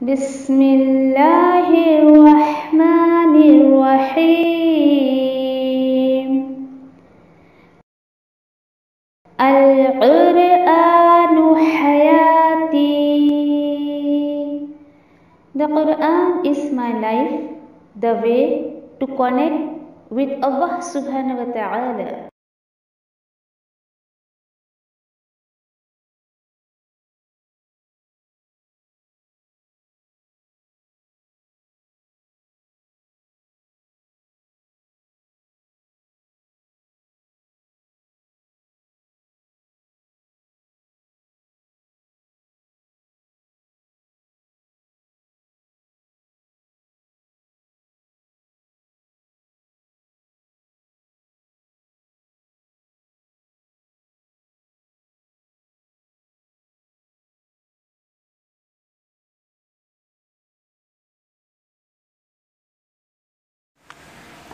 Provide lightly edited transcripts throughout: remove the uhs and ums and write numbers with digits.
بسم اللہ الرحمن الرحیم القرآن حیاتی. The Quran is my life, the way to connect with Allah subhanahu wa ta'ala.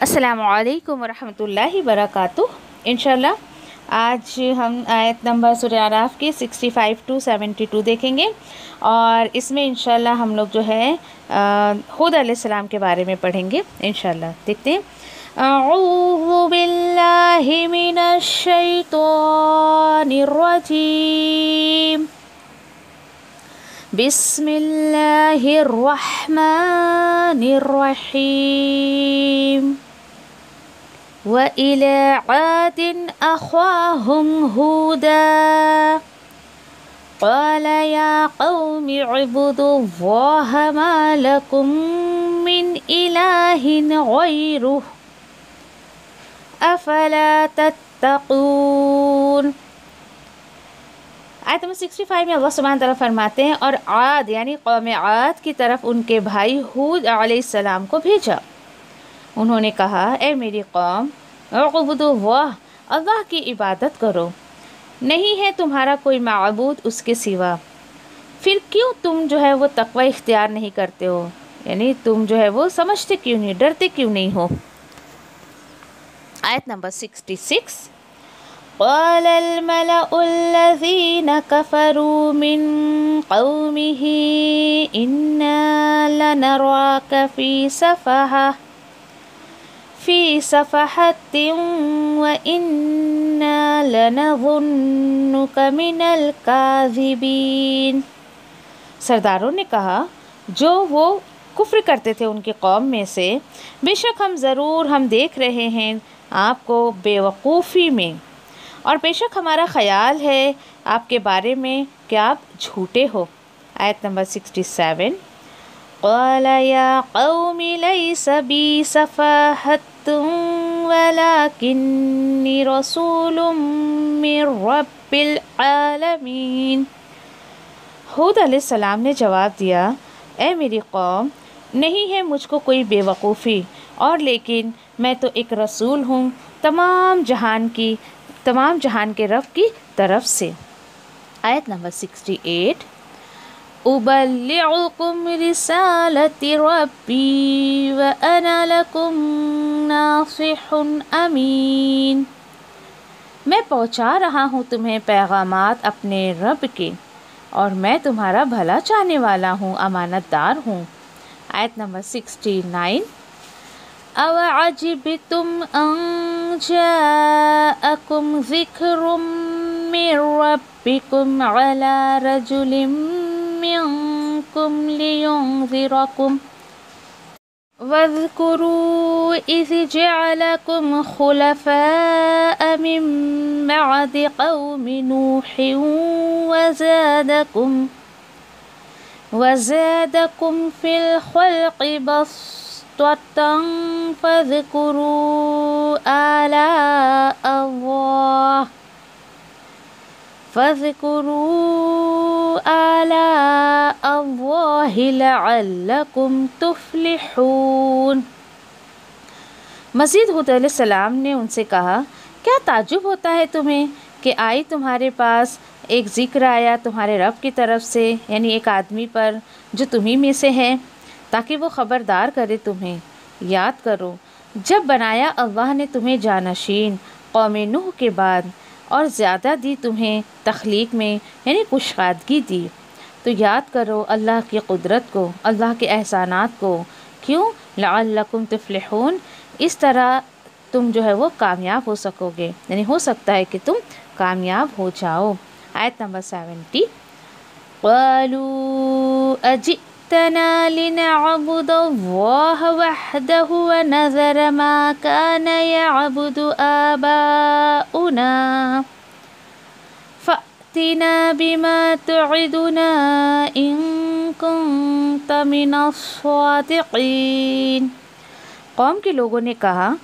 السلام علیکم ورحمۃ اللہ وبرکاتہ. انشاءاللہ آج ہم آیت نمبر سورہ اعراف کی 65 to 72 دیکھیں گے، اور اس میں انشاءاللہ ہم لوگ جو ہے ہود علیہ السلام کے بارے میں پڑھیں گے. انشاءاللہ دیکھتے ہیں. اعوذ باللہ من الشیطان الرجیم. بسم اللہ الرحمن الرحیم. وَإِلَى عَادٍ أَخَاهُمْ هُودًا قَالَ يَا قَوْمِ اعْبُدُوا اللَّهَ مَا لَكُمْ مِنْ إِلَٰهٍ غَيْرُهُ أَفَلَا تَتَّقُونَ. آیت نمبر 65 میں اللہ سبحانہ تعالیٰ فرماتے ہیں، اور عاد یعنی قوم عاد کی طرف ان کے بھائی ہود علیہ السلام کو بھیجا. انہوں نے کہا، اے میری قوم، اعبدوا اللہ، اللہ کی عبادت کرو، نہیں ہے تمہارا کوئی معبود اس کے سوا. پھر کیوں تم جو ہے وہ تقوی اختیار نہیں کرتے ہو، یعنی تم جو ہے وہ سمجھتے کیوں نہیں، ڈرتے کیوں نہیں ہو. آیت نمبر 66. قال الملأ الذين كفروا من قومه إنا لنراك في صفحة وإنا لنظنك من الكاذبين. سرداروں نے کہا جو وہ کفر کرتے تھے ان کی قوم میں سے، بے شک ہم دیکھ رہے ہیں آپ کو بے وقوفی میں، اور بے شک ہمارا خیال ہے آپ کے بارے میں کہ آپ جھوٹے ہو. آیت نمبر 67. قال یا قوم لیس بی صفاحۃ ولکنی رسول من رب العالمین. ہود علیہ السلام نے جواب دیا، اے میری قوم، نہیں ہے مجھ کو کوئی بے وقوفی، اور لیکن میں تو ایک رسول ہوں تمام جہان کے رب کی طرف سے. آیت نمبر 68. ابلغکم رسالۃ ربی وانا لکم ناصح امین. میں پہنچا رہا ہوں تمہیں پیغامات اپنے رب کے، اور میں تمہارا بھلا چاہنے والا ہوں، امانت دار ہوں. آیت نمبر 69. أَوَعَجِبْتُمْ أَنْ جَاءَكُمْ ذِكْرٌ مِّنْ رَبِّكُمْ عَلَى رَجُلٍ مِّنْكُمْ لِيُنْذِرَكُمْ وَاذْكُرُوا إِذْ جَعَلَكُمْ خُلَفَاءَ مِنْ بَعْدِ قَوْمِ نُوحٍ وَزَادَكُمْ فِي الْخَلْقِ بَسْطَةً فَاذْكُرُوا آلاء اللَّهِ لَعَلَّكُمْ تُفْلِحُونَ. مزید ہود علیہ السلام نے ان سے کہا، کیا تعجب ہوتا ہے تمہیں کہ آئی تمہارے پاس ایک ذکر آیا تمہارے رب کی طرف سے، یعنی ایک آدمی پر جو تمہیں میں سے ہے، تاکہ وہ خبردار کرے تمہیں. یاد کرو جب بنایا اللہ نے تمہیں جانشین قوم نوح کے بعد، اور زیادہ دی تمہیں تخلیق میں، یعنی کشادگی دی، تو تو یاد کرو اللہ کی قدرت کو، اللہ کے احسانات کو. کیوں؟ لعلکم تفلحون، اس طرح تم جو ہے وہ کامیاب ہو سکو گے، یعنی ہو سکتا ہے کہ تم کامیاب ہو جاؤ. آیت نمبر 70. قالوا اجئتنا لنعبد الله وحده ونذر ما كان يعبد آباؤنا فأتنا بما تعدنا إن كنت من الصادقين. قوم کے لوگوں نے کہا،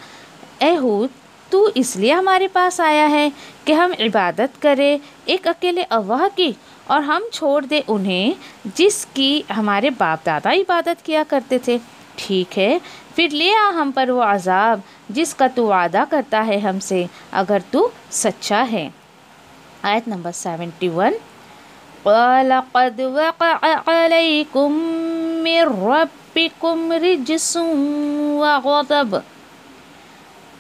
اے ہود، تو اس لیے ہمارے پاس آیا ہے کہ ہم عبادت کریں ایک اکیلے اللہ کی، اور ہم چھوڑ دیں انہیں جس کی ہمارے باپ دادا عبادت کیا کرتے تھے. ٹھیک ہے، پھر لے آ ہم پر وہ عذاب جس کا تو وعدہ کرتا ہے ہم سے، اگر تو سچا ہے. آیت نمبر 71. قال قد وقع عليكم من ربكم رجس وغضب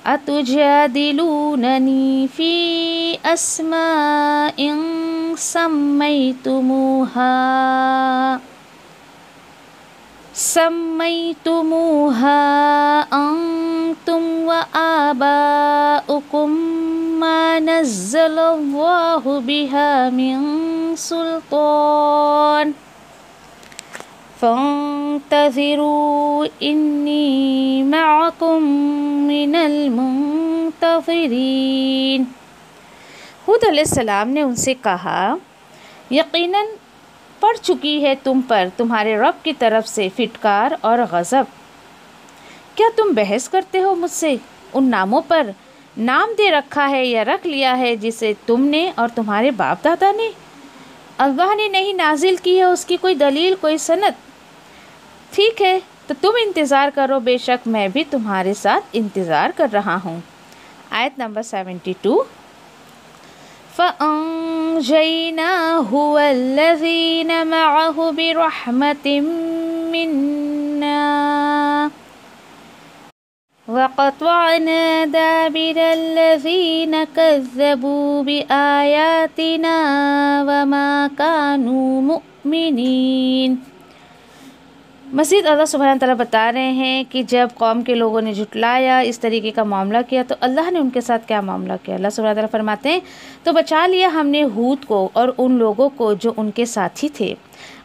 أتجادلونني في أسماء سميتموها أنتم وآباؤكم ما نزل الله بها من سلطان فانتظروا إني معكم من المنتظرین. ہود علیہ السلام نے ان سے کہا، یقیناً پڑ چکی ہے تم پر تمہارے رب کی طرف سے پھٹکار اور غضب. کیا تم بحث کرتے ہو مجھ سے ان ناموں پر؟ نام دے رکھا ہے یا رکھ لیا ہے جسے تم نے اور تمہارے باپ دادا نے. اللہ نے نہیں نازل کی ہے اس کی کوئی دلیل، کوئی سند. ٹھیک ہے، تو تم انتظار کرو، بے شک میں بھی تمہارے ساتھ انتظار کر رہا ہوں. آیت نمبر 72. فَأَنْجَيْنَاهُ وَالَّذِينَ مَعَهُ بِرَحْمَةٍ مِّنَّا وَقَطَعْنَا دَابِرَ الَّذِينَ كَذَّبُوا بِآيَاتِنَا وَمَا كَانُوا مُؤْمِنِينَ. مزید اللہ سبحانہ تعالیٰ بتا رہے ہیں کہ جب قوم کے لوگوں نے جھٹلایا، اس طریقے کا معاملہ کیا، تو اللہ نے ان کے ساتھ کیا معاملہ کیا. اللہ سبحانہ تعالیٰ فرماتے ہیں، تو بچا لیا ہم نے ہود کو اور ان لوگوں کو جو ان کے ساتھی تھے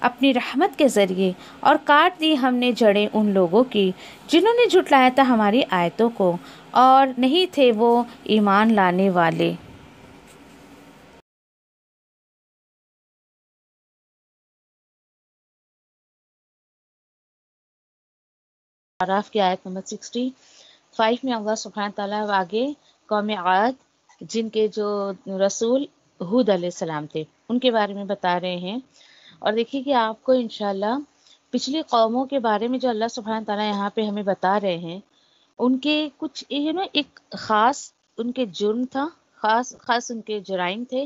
اپنی رحمت کے ذریعے، اور کاٹ دی ہم نے جڑیں ان لوگوں کی جنہوں نے جھٹلایا تھا ہماری آیتوں کو اور نہیں تھے وہ ایمان لانے والے. آراف کی آیت نمبر 65 میں اللہ سبحانہ تعالیٰ آگے قوم عاد، جن کے جو رسول ہود علیہ السلام تھے، ان کے بارے میں بتا رہے ہیں. اور دیکھیے کہ آپ کو انشاءاللہ پچھلی قوموں کے بارے میں جو اللہ سبحانہ تعالیٰ یہاں پہ ہمیں بتا رہے ہیں، ان کے کچھ ایک خاص ان کے جرم تھا، خاص ان کے جرائم تھے،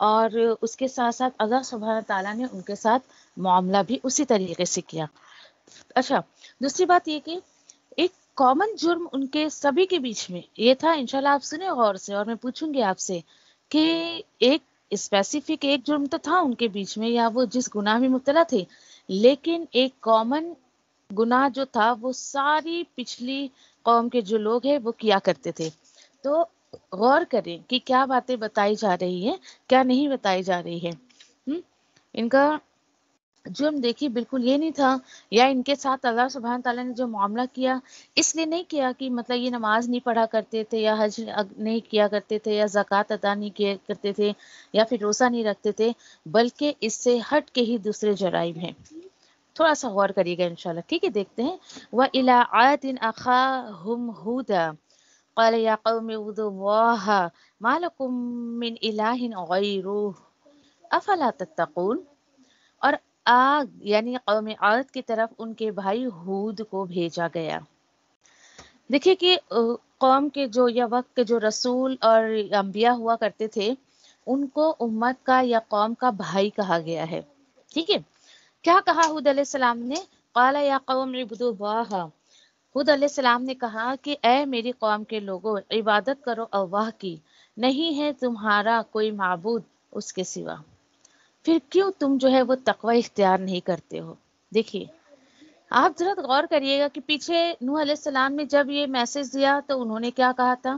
اور اس کے ساتھ ساتھ اللہ سبحانہ تعالیٰ نے ان کے ساتھ معاملہ بھی اسی طریقے سے کیا. اچھا، دوسری بات یہ کہ ایک کامن جرم ان کے سبھی کے بیچ میں یہ تھا. انشاءاللہ آپ سنیں غور سے، اور میں پوچھوں گی آپ سے کہ ایک اسپیسیفک ایک جرم تو تھا ان کے بیچ میں، یا وہ جس گناہ میں مبتلا تھے، لیکن ایک کامن گناہ جو تھا وہ ساری پچھلی قوم کے جو لوگ ہیں وہ کیا کرتے تھے. تو غور کریں کہ کیا باتیں بتائی جا رہی ہیں، کیا نہیں بتائی جا رہی ہے. ان کا جرم دیکھیے بالکل یہ نہیں تھا، یا ان کے ساتھ اللہ سبحانہ تعالیٰ نے جو معاملہ کیا اس لیے نہیں کیا کہ مطلب یہ نماز نہیں پڑھا کرتے تھے، یا حج نہیں کیا کرتے تھے، یا زکوٰۃ ادا نہیں کیا کرتے تھے، یا پھر روزہ نہیں رکھتے تھے، بلکہ اس سے ہٹ کے ہی دوسرے جرائم ہیں. تھوڑا سا غور کریے گا انشاءاللہ. ٹھیک ہے، دیکھتے ہیں. وَإِلَىٰ عَادٍ أَخَاهُمْ هُودًا قَالَ يَا قَوْمِ اعْبُدُوا اللَّهَ مَا لَكُم مِّنْ إِلَٰهٍ غَيْرُهُ أَفَلَا تَتَّقُونَ. اور آگ یعنی قوم عاد کی طرف ان کے بھائی ہود کو بھیجا گیا. دیکھیے کہ قوم کے جو یا وقت کے جو رسول اور انبیاء ہوا کرتے تھے، ان کو امت کا یا قوم کا بھائی کہا گیا ہے. ٹھیک ہے، کیا کہا ہود علیہ السلام نے؟ قال یا قوم اعبدوا اللہ. ہود علیہ السلام نے کہا کہ اے میری قوم کے لوگوں، عبادت کرو اللہ کی، نہیں ہے تمہارا کوئی معبود اس کے سوا. پھر کیوں تم جو ہے وہ تقوی اختیار نہیں کرتے ہو؟ دیکھیے آپ ذرا غور کریے گا کہ پیچھے نوح علیہ السلام نے جب یہ میسج دیا تو انہوں نے کیا کہا تھا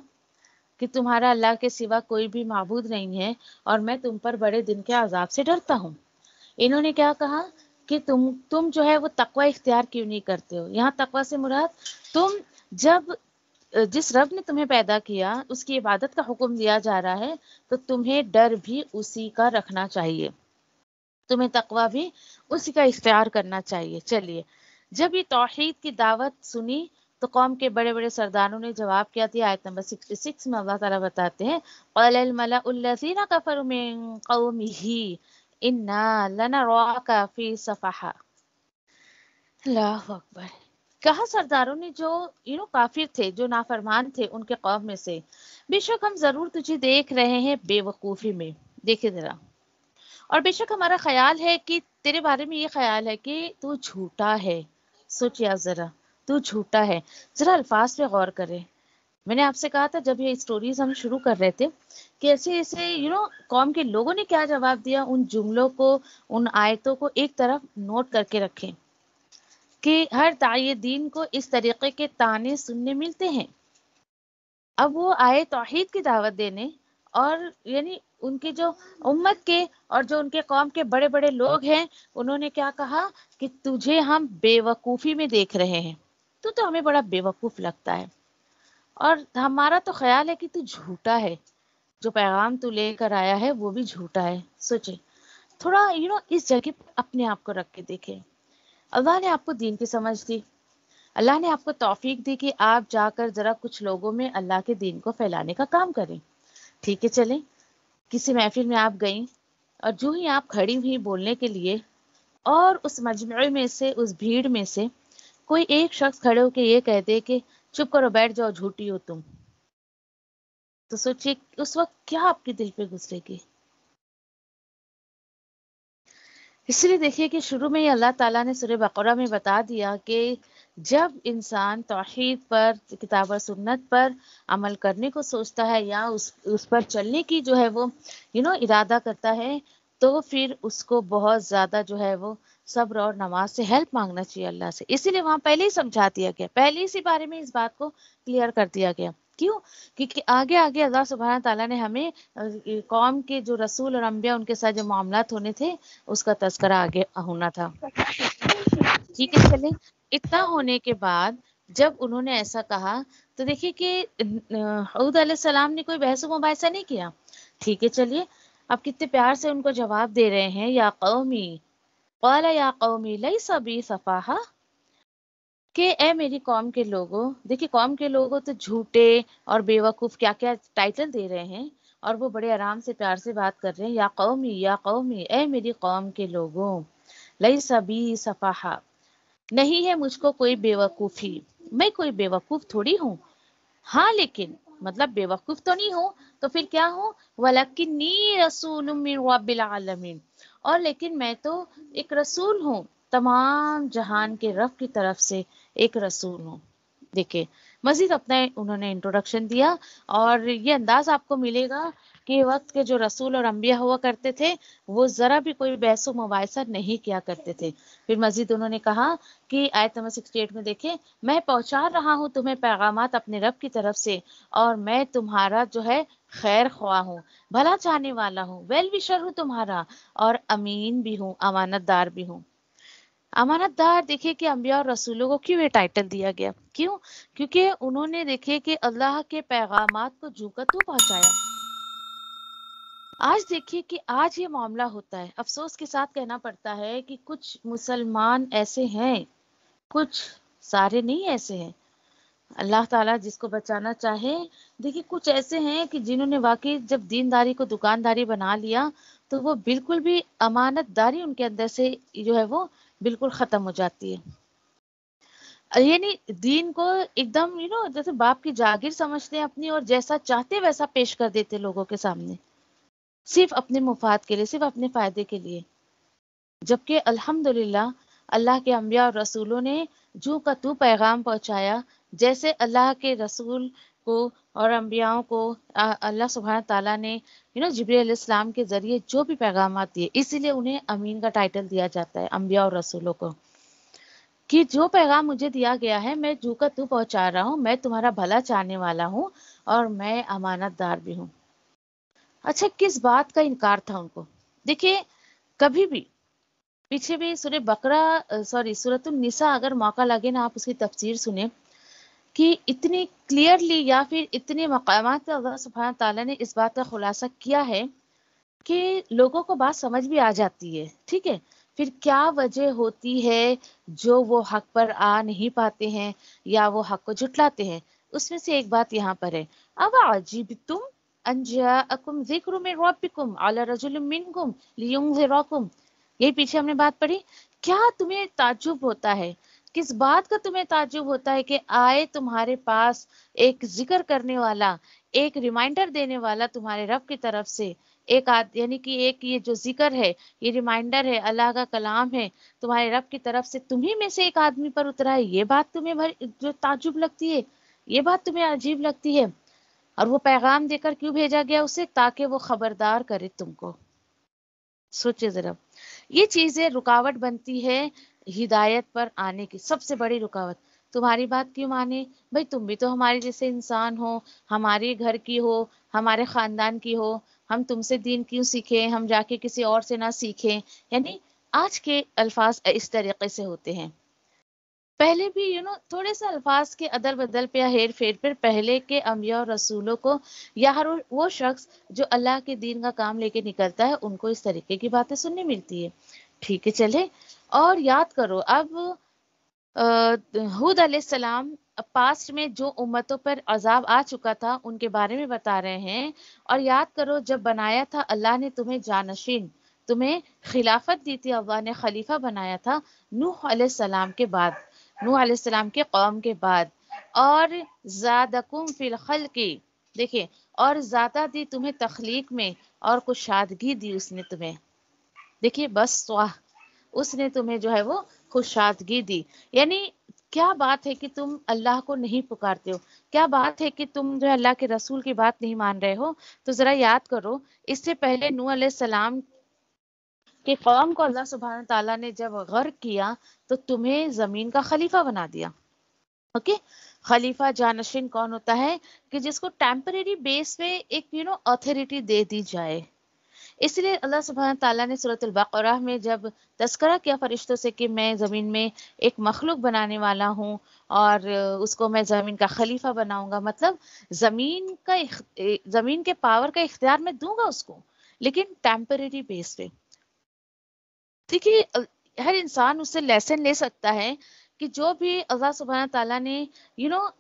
کہ تمہارا اللہ کے سوا کوئی بھی معبود نہیں ہے اور میں تم پر بڑے دن کے عذاب سے ڈرتا ہوں۔ انہوں نے کیا کہا کہ تم جو ہے وہ تقوی اختیار کیوں نہیں کرتے ہو؟ یہاں تقوی سے مراد تم جب جس رب نے تمہیں پیدا کیا اس کی عبادت کا حکم دیا جا رہا ہے تو تمہیں ڈر بھی اسی کا رکھنا چاہیے، تمہیں تقوی بھی اسی کا اختیار کرنا چاہیے۔ چلیے جب یہ توحید کی دعوت سنی تو قوم کے بڑے بڑے سرداروں نے جواب کیا دیا۔ آیت نمبر 66 میں اللہ تعالیٰ بتاتے ہیں قال الملأ الذین کفروا من قومہ انا لنراک فی سفاہا۔ اللہ اکبر۔ کہا سرداروں نے جو کافر تھے، جو نافرمان تھے ان کے قوم میں سے، بے شک ہم ضرور تجھے دیکھ رہے ہیں بے وقوفی میں، دیکھے ذرا، اور بے شک ہمارا خیال ہے کہ تیرے بارے میں یہ خیال ہے کہ تو جھوٹا ہے۔ سوچیا ذرا، تو جھوٹا ہے۔ ذرا الفاظ پہ غور کرے۔ میں نے آپ سے کہا تھا جب یہ سٹوریز ہم شروع کر رہے تھے کہ ایسے ایسے قوم کے لوگوں نے کیا جواب دیا، ان جملوں کو، ان آیتوں کو ایک طرف نوٹ کر کے رکھیں کہ ہر داعی دین کو اس طریقے کے طعنے سننے ملتے ہیں۔ اب وہ آئے توحید کی دعوت دینے، اور یعنی ان کی جو امت کے اور جو ان کے قوم کے بڑے بڑے لوگ ہیں انہوں نے کیا کہا کہ تجھے ہم بے وقوفی میں دیکھ رہے ہیں، تو ہمیں بڑا بے وقوف لگتا ہے، اور ہمارا تو خیال ہے کہ تو جھوٹا ہے، جو پیغام تو لے کر آیا ہے وہ بھی جھوٹا ہے۔ سوچے تھوڑا اس جگہ پر اپنے آپ کو رکھ کے دیکھیں۔ اللہ نے آپ کو دین کی سمجھ دی، اللہ نے آپ کو توفیق دی کہ آپ جا کر ذرا کچھ لوگوں میں اللہ کے دین کو پھیلانے کا کام کریں۔ ٹھیک ہے، چلیں کسی محفل میں آپ گئیں اور جو ہی آپ کھڑی ہوئی بولنے کے لیے، اور اس مجمع میں سے، اس بھیڑ میں سے کوئی ایک شخص کھڑے ہو کے یہ کہہ دے کہ چپ کرو، بیٹھ جاؤ، جھوٹی ہو تم، تو سوچیے اس وقت کیا آپ کے دل پہ گزرے گی۔ اس لیے دیکھیے کہ شروع میں ہی اللہ تعالیٰ نے سورہ بقرہ میں بتا دیا کہ جب انسان توحید پر، کتاب و سنت پر عمل کرنے کو سوچتا ہے یا اس پر چلنے کی جو ہے وہ ارادہ کرتا ہے، تو پھر اس کو بہت زیادہ جو ہے وہ صبر اور نماز سے ہیلپ مانگنا چاہیے اللہ سے۔ اسی لیے وہاں پہلے ہی سمجھا دیا گیا، پہلے اسی بارے میں اس بات کو کلیئر کر دیا گیا۔ کیوں؟ کیونکہ آگے آگے اللہ سبحانہ تعالیٰ نے ہمیں قوم کے جو رسول اور انبیاء ان کے ساتھ جو معاملات ہونے تھے اس کا تذکرہ آگے ہونا تھا۔ ٹھیک ہے، چلیں اتنا ہونے کے بعد جب انہوں نے ایسا کہا تو دیکھیے کہ حود علیہ السلام نے کوئی بحث و مباحثہ نہیں کیا۔ ٹھیک ہے، چلیے اب کتنے پیار سے ان کو جواب دے رہے ہیں، یا قومی قال یا قومی لیس بی سفاہہ، کہ اے میری قوم کے لوگوں۔ دیکھیے قوم کے لوگوں تو جھوٹے اور بے وقوف کیا کیا ٹائٹل دے رہے ہیں، اور وہ بڑے آرام سے پیار سے بات کر رہے ہیں، یا قومی یا قومی، اے میری قوم کے لوگوں، لیس بی سفاہہ، نہیں ہے مجھ کو کوئی بے وقوفی، میں کوئی بے وقوف تھوڑی ہوں، ہاں لیکن مطلب بے وقوف تو نہیں ہوں، تو پھر کیا ہوں؟ وَلَكِنِّي رَسُولٌ مِّن رَبِّ الْعَالَمِينَ، اور لیکن میں تو ایک رسول ہوں، تمام جہان کے رب کی طرف سے ایک رسول ہوں۔ دیکھیں مزید اپنا انہوں نے انٹروڈکشن دیا، اور یہ انداز آپ کو ملے گا کہ وقت کے جو رسول اور انبیاء ہوا کرتے تھے وہ ذرا بھی کوئی بحث و مباحثہ نہیں کیا کرتے تھے۔ پھر مزید انہوں نے کہا کہ آیت نمبر 68 میں دیکھیں، میں پہنچا رہا ہوں تمہیں پیغامات اپنے رب کی طرف سے، اور میں تمہارا جو ہے خیر خواہ ہوں، بھلا چاہنے والا ہوں، ویل وشر ہوں تمہارا، اور امین بھی ہوں، امانت دار بھی ہوں۔ امانت دار، دیکھیے کہ انبیاء اور رسولوں کو کیوں یہ ٹائٹل دیا گیا؟ کیوں؟ کیونکہ انہوں نے دیکھیے کہ اللہ کے پیغامات کو جو کا تو پہنچایا۔ آج دیکھیے کہ آج یہ معاملہ ہوتا ہے، افسوس کے ساتھ کہنا پڑتا ہے کہ کچھ مسلمان ایسے ہیں، کچھ سارے نہیں ایسے ہیں، اللہ تعالیٰ جس کو بچانا چاہے۔ دیکھیے کچھ ایسے ہیں کہ جنہوں نے واقعی جب دینداری کو دکانداری بنا لیا تو وہ بالکل بھی امانت داری ان کے اندر سے جو ہے وہ بالکل ختم ہو جاتی ہے۔ یعنی دین کو ایک دم جیسے باپ کی جاگیر سمجھتے ہیں اپنی، اور جیسا چاہتے ویسا پیش کر دیتے لوگوں کے سامنے، صرف اپنے مفاد کے لیے، صرف اپنے فائدے کے لیے۔ جبکہ الحمدللہ اللہ کے انبیاء اور رسولوں نے جو کا تو پیغام پہنچایا، جیسے اللہ کے رسول کو اور انبیاؤں کو اللہ سبحانہ تعالیٰ نے جبریل علیہ السلام کے ذریعے جو بھی پیغامات دیے، اسی لیے انہیں امین کا ٹائٹل دیا جاتا ہے انبیاء اور رسولوں کو، کہ جو پیغام مجھے دیا گیا ہے میں جو کا تو پہنچا رہا ہوں، میں تمہارا بھلا چاہنے والا ہوں اور میں امانت دار بھی ہوں۔ اچھا، کس بات کا انکار تھا ان کو؟ دیکھیے، کبھی بھی پیچھے بھی سورۃ النساء اگر موقع لگے نا آپ اس کی تفسیر سنیں، کہ اتنی کلیئرلی یا پھر اتنے مقامات پہ اللہ سبحانہ تعالیٰ نے اس بات کا خلاصہ کیا ہے کہ لوگوں کو بات سمجھ بھی آ جاتی ہے، ٹھیک ہے؟ پھر کیا وجہ ہوتی ہے جو وہ حق پر آ نہیں پاتے ہیں یا وہ حق کو جھٹلاتے ہیں؟ اس میں سے ایک بات یہاں پر ہے، اب عجبتم ان جاءکم ذکر من ربکم علی رجل منکم لینذرکم، یہی پیچھے ہم نے بات پڑھی، کیا تمہیں تعجب ہوتا ہے، کس بات کا تمہیں تعجب ہوتا ہے کہ آئے تمہارے پاس ایک ذکر کرنے والا، ایک ریمائنڈر دینے والا تمہارے رب کی طرف سے، یعنی کہ ایک یہ جو ذکر ہے، یہ ریمائنڈر ہے، اللہ کا کلام ہے، تمہارے رب کی طرف سے تمہیں میں سے ایک آدمی پر اترا ہے، یہ بات تمہیں جو تعجب لگتی ہے، یہ بات تمہیں عجیب لگتی ہے؟ اور وہ پیغام دے کر کیوں بھیجا گیا اسے؟ تاکہ وہ خبردار کرے تم کو۔ سوچے ذرا، یہ چیزیں رکاوٹ بنتی ہے ہدایت پر آنے کی، سب سے بڑی رکاوٹ۔ تمہاری بات کیوں مانے؟ بھئی تم بھی تو ہمارے جیسے انسان ہو، ہمارے گھر کی ہو، ہمارے خاندان کی ہو، ہم تم سے دین کیوں سیکھیں، ہم جا کے کسی اور سے نہ سیکھیں؟ یعنی آج کے الفاظ اس طریقے سے ہوتے ہیں۔ پہلے بھی تھوڑے سے الفاظ کے ادل بدل پہ یا ہیر پھیر پر پہلے کے انبیاء اور رسولوں کو یا ہر وہ شخص جو اللہ کے دین کا کام لے کے نکلتا ہے ان کو اس طریقے کی باتیں سننے ملتی ہے، ٹھیک ہے؟ چلے اور یاد کرو، اب ہود علیہ السلام پاسٹ میں جو امتوں پر عذاب آ چکا تھا ان کے بارے میں بتا رہے ہیں، اور یاد کرو جب بنایا تھا اللہ نے تمہیں جانشین، تمہیں خلافت دی تھی، اللہ نے خلیفہ بنایا تھا نوح علیہ السلام کے بعد، نوح علیہ السلام کے قوم کے بعد، اور زادکم فی الخلق، دیکھیں، اور زیادہ دی تمہیں تخلیق میں، اور کشادگی دی اس نے تمہیں، دیکھیے بس اس نے تمہیں جو ہے وہ خوشادگی دی۔ یعنی کیا بات ہے کہ تم اللہ کو نہیں پکارتے ہو، کیا بات ہے کہ تم جو ہے اللہ کے رسول کی بات نہیں مان رہے ہو؟ تو ذرا یاد کرو، اس سے پہلے نوح علیہ السلام کہ قوم کو اللہ سبحانہ تعالیٰ نے جب غرق کیا تو تمہیں زمین کا خلیفہ بنا دیا، اوکے؟ خلیفہ جانشین کون ہوتا ہے؟ کہ جس کو ٹیمپریری بیس پہ ایک اتھارٹی دے دی جائے۔ اس لیے اللہ سبحانہ تعالیٰ نے سورۃ البقرہ میں جب تذکرہ کیا فرشتوں سے کہ میں زمین میں ایک مخلوق بنانے والا ہوں اور اس کو میں زمین کا خلیفہ بناؤں گا، مطلب زمین کے پاور کا اختیار میں دوں گا اس کو، لیکن ٹیمپریری بیس پہ۔ دیکھیے، ہر انسان اس سے لیسن لے سکتا ہے کہ جو بھی اللہ سبحانہ تعالیٰ نے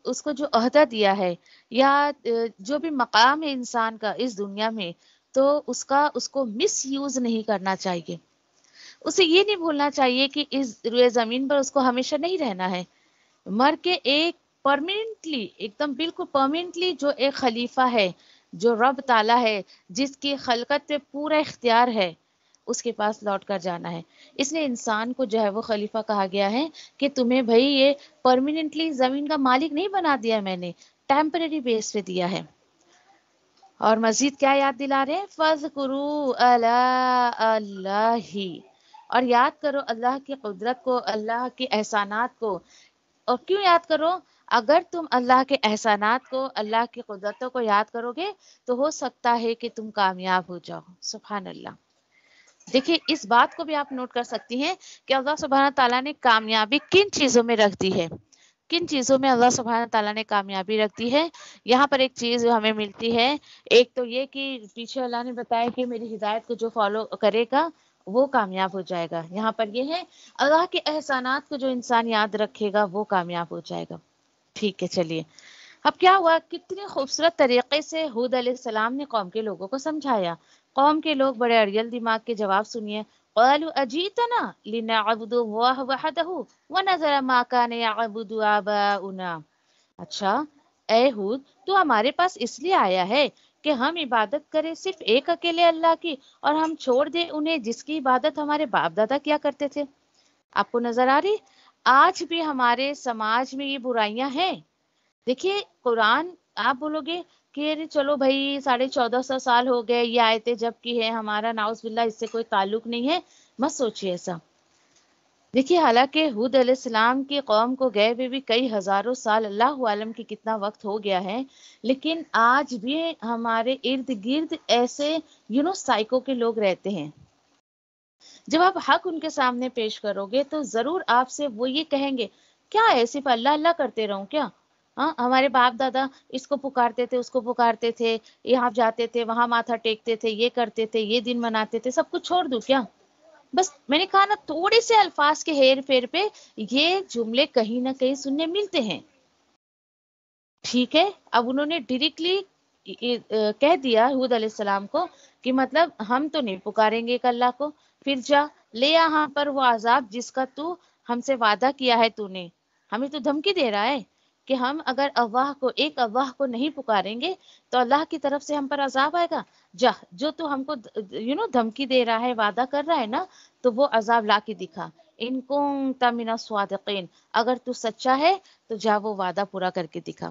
اس کو جو عہدہ دیا ہے یا جو بھی مقام ہے انسان کا اس دنیا میں، تو اس کو مس یوز نہیں کرنا چاہیے۔ اسے یہ نہیں بھولنا چاہیے کہ اس روئے زمین پر اس کو ہمیشہ نہیں رہنا ہے، مر کے ایک پرماننٹلی، ایک دم بالکل پرماننٹلی جو ایک خلیفہ ہے، جو رب تعالیٰ ہے، جس کی خلقت پہ پورا اختیار ہے، اس کے پاس لوٹ کر جانا ہے۔ اس لیے انسان کو جو ہے وہ خلیفہ کہا گیا ہے کہ تمہیں بھائی یہ پرماننٹلی زمین کا مالک نہیں بنا دیا، میں نے ٹیمپریری بیس پہ دیا ہے۔ اور مزید کیا یاد دلا رہے ہیں؟ فَاذْكُرُوا آلَاءَ اللَّهِ، اور یاد کرو اللہ کی قدرت کو، اللہ کے احسانات کو۔ اور کیوں یاد کرو؟ اگر تم اللہ کے احسانات کو، اللہ کی قدرتوں کو یاد کرو گے تو ہو سکتا ہے کہ تم کامیاب ہو جاؤ۔ سبحان اللہ۔ دیکھیے، اس بات کو بھی آپ نوٹ کر سکتی ہیں کہ اللہ سبحانہ تعالیٰ نے کامیابی کن چیزوں میں رکھ دی ہے، کن چیزوں میں اللہ سبحانہ تعالیٰ نے کامیابی رکھ دی ہے۔ یہاں پر ایک چیز جو ہمیں ملتی ہے، ایک تو یہ کہ پیچھے اللہ نے بتایا کہ میری ہدایت کو جو فالو کرے گا وہ کامیاب ہو جائے گا۔ یہاں پر یہ ہے اللہ کے احسانات کو جو انسان یاد رکھے گا وہ کامیاب ہو جائے گا۔ ٹھیک ہے، چلیے اب کیا ہوا، کتنے خوبصورت طریقے سے ہود علیہ السلام نے قوم کے لوگوں کو سمجھایا۔ قوم کے لوگ بڑے اڑیل دماغ کے جواب سنیے۔ قالوا اجیتنا لنعبد اللہ وحدہ ونذر ما کان یعبد آباؤنا، اچھا اے ہود، تو ہمارے پاس اس لیے آیا ہے کہ ہم عبادت کریں صرف ایک اکیلے اللہ کی، اور ہم چھوڑ دیں انہیں جس کی عبادت ہمارے باپ دادا کیا کرتے تھے۔ آپ کو نظر آ رہی؟ آج بھی ہمارے سماج میں یہ برائیاں ہیں۔ دیکھیے، قرآن آپ بولو گے کہ ارے چلو بھائی 1450 سال ہو گئے یہ آیتیں جب کی ہے، ہمارا ناؤز باللہ اس سے کوئی تعلق نہیں ہے، مت سوچیے ایسا۔ دیکھیے حالانکہ حود علیہ السلام کی قوم کو گئے ہوئے بھی کئی ہزاروں سال، اللہ عالم کی کتنا وقت ہو گیا ہے، لیکن آج بھی ہمارے ارد گرد ایسے سائیکو کے لوگ رہتے ہیں۔ جب آپ حق ان کے سامنے پیش کرو گے تو ضرور آپ سے وہ یہ کہیں گے، کیا ہے صرف اللہ اللہ کرتے رہوں کیا؟ ہاں ہمارے باپ دادا اس کو پکارتے تھے، اس کو پکارتے تھے، یہاں جاتے تھے، وہاں ماتھا ٹیکتے تھے، یہ کرتے تھے، یہ دن مناتے تھے، سب کچھ چھوڑ دوں کیا؟ بس میں نے کہا نا، تھوڑے سے الفاظ کے ہیر پھیر پہ یہ جملے کہیں نہ کہیں سننے ملتے ہیں۔ ٹھیک ہے، اب انہوں نے ڈائریکٹلی کہہ دیا حود علیہ السلام کو کہ مطلب ہم تو نہیں پکاریں گے ایک اللہ کو، پھر جا لے یہاں پر وہ عذاب جس کا تو ہم سے وعدہ کیا ہے، تو نے ہمیں تو دھمکی دے رہا ہے کہ ہم اگر ایک اللہ کو نہیں پکاریں گے تو اللہ کی طرف سے ہم پر عذاب آئے گا۔ جا، جو تو ہم کو دھمکی دے رہا ہے، وعدہ کر رہا ہے نا، تو وہ عذاب لا کے دکھا، ان کنت من الصادقین، اگر تو سچا ہے تو جا وہ وعدہ پورا کر کے دکھا۔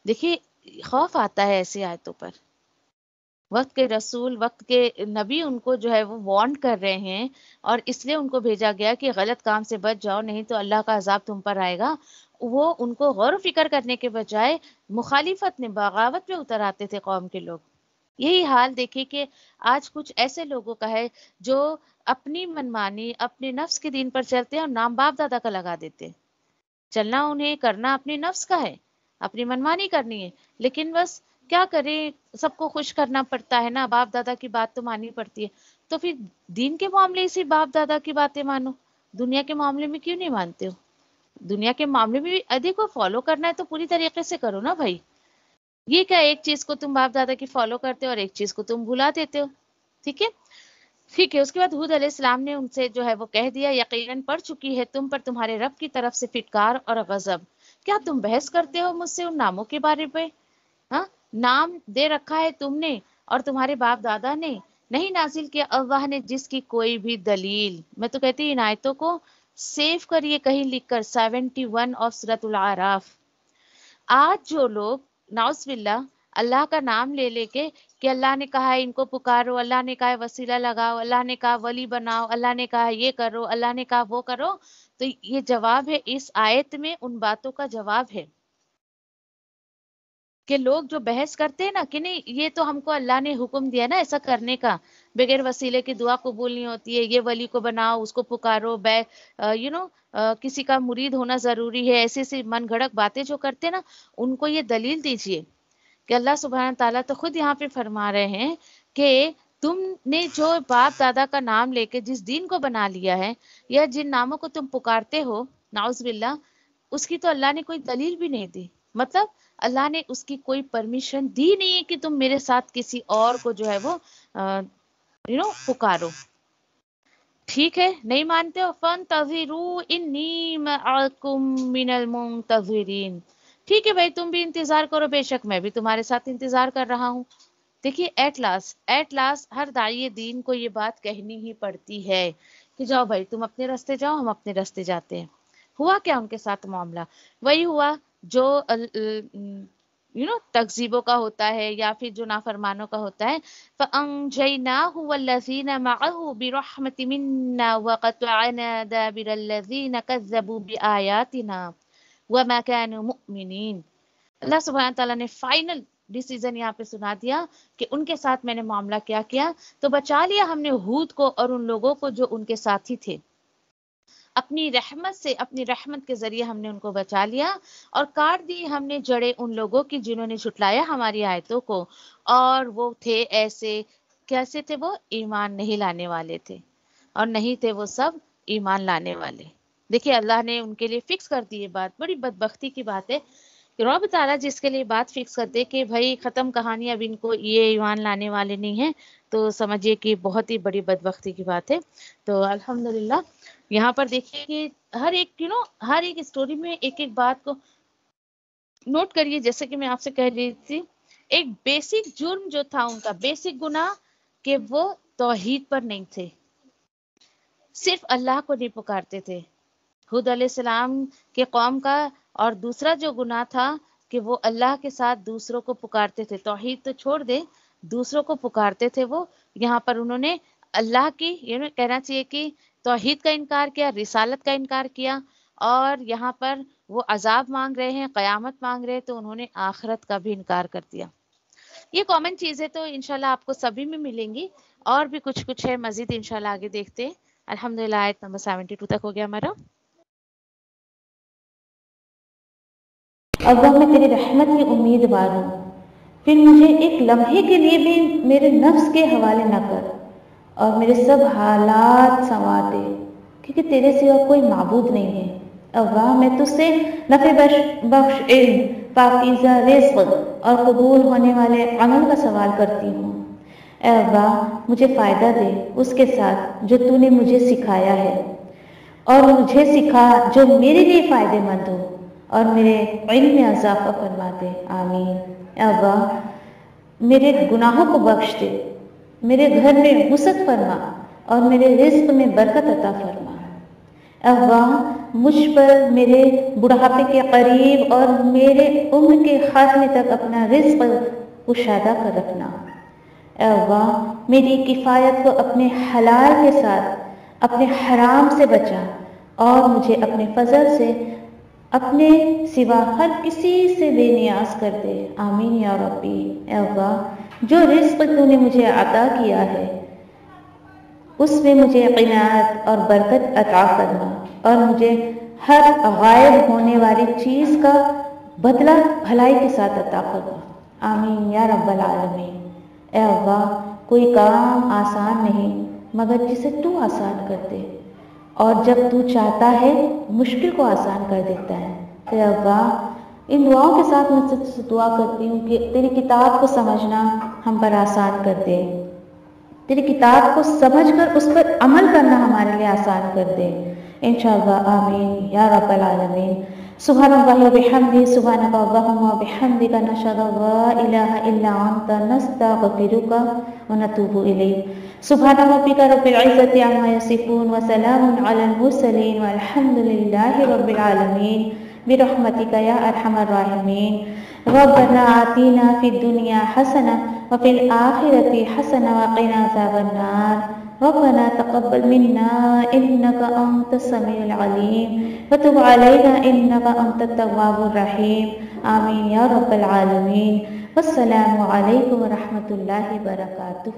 دیکھیے خوف آتا ہے ایسی آیتوں پر، وقت کے رسول، وقت کے نبی ان کو جو ہے وہ وارن کر رہے ہیں، اور اس لیے ان کو بھیجا گیا کہ غلط کام سے بچ جاؤ، نہیں تو اللہ کا عذاب تم پر آئے گا۔ وہ ان کو غور و فکر کرنے کے بجائے مخالفت میں، بغاوت میں اتر آتے تھے قوم کے لوگ۔ یہی حال دیکھیے کہ آج کچھ ایسے لوگوں کا ہے جو اپنی منمانی، اپنے نفس کے دین پر چلتے ہیں اور نام باپ دادا کا لگا دیتے ہیں۔ چلنا انہیں کرنا اپنے نفس کا ہے، اپنی منمانی کرنی ہے، لیکن بس کیا کریں، سب کو خوش کرنا پڑتا ہے نا، باپ دادا کی بات تو ماننی پڑتی ہے۔ تو پھر دین کے معاملے سے باپ دادا کی باتیں مانو، دنیا کے معاملے میں کیوں نہیں مانتے ہو؟ دنیا کے معاملے میں بھی ادھی کو فالو کرنا ہے تو پوری طریقے سے کرو نا بھائی۔ یہ کیا ایک چیز کو تم باپ دادا کی فالو کرتے ہو اور ایک چیز کو تم بھلا دیتے ہو؟ ٹھیک ہے، ٹھیک ہے۔ اس کے بعد حود علیہ السلام نے ان سے جو ہے وہ کہہ دیا، یقیناً پڑ چکی ہے تم پر تمہارے رب کی طرف سے پھٹکار اور غضب، کیا تم بحث کرتے ہو مجھ سے ان ناموں کے بارے میں؟ ہاں، نام دے رکھا ہے تم نے اور تمہارے باپ دادا نے، نہیں نازل کیا اللہ نے جس کی کوئی بھی دلیل۔ میں تو کہتی ہوں ان آیتوں کو سیو کریے کہیں لکھ کر، 71 آف سورۃ الاعراف۔ آج جو لوگ نعوذ باللہ اللہ کا نام لے لے کے کہ اللہ نے کہا ہے ان کو پکارو، اللہ نے کہا ہے وسیلہ لگاؤ، اللہ نے کہا ولی بناؤ، اللہ نے کہا یہ کرو، اللہ نے کہا وہ کرو، تو یہ جواب ہے اس آیت میں، ان باتوں کا جواب ہے کہ لوگ جو بحث کرتے ہیں نا کہ نہیں یہ تو ہم کو اللہ نے حکم دیا نا ایسا کرنے کا، بغیر وسیلے کی دعا قبول نہیں ہوتی ہے، یہ ولی کو بناؤ، اس کو پکارو، کسی کا مرید ہونا ضروری ہے، ایسی ایسی من گھڑک باتیں جو کرتے ہیں نا، ان کو یہ دلیل دیجئے کہ اللہ سبحانہ تعالیٰ تو خود یہاں پہ فرما رہے ہیں کہ تم نے جو باپ دادا کا نام لے کے جس دین کو بنا لیا ہے، یا جن ناموں کو تم پکارتے ہو نعوذ باللہ، اس کی تو اللہ نے کوئی دلیل بھی نہیں دی، مطلب اللہ نے اس کی کوئی پرمیشن دی نہیں ہے کہ تم میرے ساتھ کسی اور کو جو ہے وہ پکارو۔ ٹھیک ہے، نہیں مانتے ہو فانتظروا انی معکم من المنتظرین، ٹھیک ہے بھائی تم بھی انتظار کرو، بے شک میں بھی تمہارے ساتھ انتظار کر رہا ہوں۔ دیکھیے ایٹ لاسٹ ہر داعی دین کو یہ بات کہنی ہی پڑتی ہے کہ جاؤ بھائی تم اپنے راستے جاؤ، ہم اپنے راستے جاتے ہیں۔ ہوا کیا ان کے ساتھ معاملہ؟ وہی ہوا جو تکذیبوں کا ہوتا ہے یا پھر جو نافرمانوں کا ہوتا ہے۔ فَأَنْجَيْنَاهُ وَالَّذِينَ مَعَهُ بِرَحْمَةٍ مِنَّا وَقَطَعْنَا دَابِرَ الَّذِينَ كَذَّبُوا بِآيَاتِنَا وَمَا كَانُوا مُؤْمِنِينَ۔ اللہ سبحانہ تعالیٰ نے فائنل ڈیسیزن یہاں پہ سنا دیا کہ ان کے ساتھ میں نے معاملہ کیا کیا، تو بچا لیا ہم نے ہود کو اور ان لوگوں کو جو ان کے ساتھی تھے، اپنی رحمت سے، اپنی رحمت کے ذریعے ہم نے ان کو بچا لیا، اور کاٹ دی ہم نے جڑیں ان لوگوں کی جنہوں نے جھٹلایا ہماری آیتوں کو، اور وہ تھے ایسے، کیسے تھے وہ؟ ایمان نہیں لانے والے تھے، اور نہیں تھے وہ سب ایمان لانے والے۔ دیکھیے اللہ نے ان کے لیے فکس کر دی یہ بات، بڑی بدبختی کی بات ہے کہ رب تعالیٰ جس کے لیے بات فکس کر دے کہ بھائی ختم کہانی، اب ان کو یہ ایمان لانے والے نہیں ہیں، تو سمجھیے کہ بہت ہی بڑی بدبختی کی بات ہے۔ تو الحمدللہ یہاں پر دیکھیے کہ ہر ایک ہر ایک اسٹوری میں ایک ایک بات کو نوٹ کریے، جیسے کہ میں آپ سے کہہ رہی تھی، ایک بیسک جرم جو تھا ان کا، بیسک گناہ، کہ وہ توحید پر نہیں تھے، صرف اللہ کو نہیں پکارتے تھے، حود علیہ السلام کے قوم کا۔ اور دوسرا جو گناہ تھا کہ وہ اللہ کے ساتھ دوسروں کو پکارتے تھے. توحید تو چھوڑ دے، دوسروں کو پکارتے تھے وہ. یہاں پر انہوں نے اللہ کی کہنا چاہیے کہ توحید کا انکار کیا، رسالت کا انکار کیا، اور یہاں پر وہ عذاب مانگ رہے ہیں، قیامت مانگ رہے ہیں، تو انہوں نے آخرت کا بھی انکار کر دیا. یہ کامن چیزیں تو انشاءاللہ آپ کو سبھی میں ملیں گی، اور بھی کچھ ہے مزید انشاءاللہ آگے دیکھتے ہیں. الحمدللہ آیت نمبر 72 تک ہو گیا ہمارا. اللہ میں تیری رحمت کی امیدوار ہوں، پھر مجھے ایک لمحے کے لیے بھی میرے نفس کے حوالے نہ کر اور میرے سب حالات سنوار دے، کیونکہ تیرے سوا کوئی معبود نہیں ہے. اللہ میں تجھ سے نفع بخش علم، پاکیزہ رزق اور قبول ہونے والے عمل کا سوال کرتی ہوں. اے اللہ مجھے فائدہ دے اس کے ساتھ جو تو نے مجھے سکھایا ہے، اور مجھے سکھا جو میرے لیے فائدہ مند ہو، اور میرے علم میں اضافہ فرما دے. آمین. اے اللہ میرے گناہوں کو بخش دے، میرے گھر میں وسعت فرما اور میرے رزق میں برکت عطا فرما. اے اللہ مجھ پر میرے بڑھاپے کے قریب اور میرے عمر کے خاتمے تک اپنا رزق کشادہ کر رکھنا. اے اللہ میری کفایت کو اپنے حلال کے ساتھ اپنے حرام سے بچا، اور مجھے اپنے فضل سے اپنے سوا ہر کسی سے بے نیاز کر دے. آمین یا ربی. اے اللہ جو رزق تو نے مجھے عطا کیا ہے اس میں مجھے قناعت اور برکت عطا فرما، اور مجھے ہر غائب ہونے والی چیز کا بدلہ بھلائی کے ساتھ عطا فرما. آمین یا رب العالمین. اے اللہ کوئی کام آسان نہیں مگر جسے تو آسان کر دے، اور جب تو چاہتا ہے مشکل کو آسان کر دیتا ہے. اے اللہ ان دعاؤں کے ساتھ میں سب سے دعا کرتی ہوں کہ تیری کتاب کو سمجھنا ہم پر آسان کر دے، تیری کتاب کو سمجھ کر اس پر عمل کرنا ہمارے لیے آسان کر دے انشاءاللہ. آمین یا رب العالمین. سبحان اللہ و بحمدہ، سبحانک اللہم و بحمدک، نشہد ان لا الہ الا انت، نستغفرک و نتوب الیک. سبحان ربک رب العزۃ عما یصفون وسلام علی المرسلین والحمد للہ رب العالمین برحمتک یا ارحم الراحمین. ربنا آتنا فی الدنیا حسنہ وفی الآخرۃ حسنہ وقنا عذاب النار. ربنا تقبل منا انک انت السمیع العلیم وتب علینا انک انت التواب الرحیم. آمین یا رب العالمین. والسلام علیکم ورحمۃ اللہ وبرکاتہ.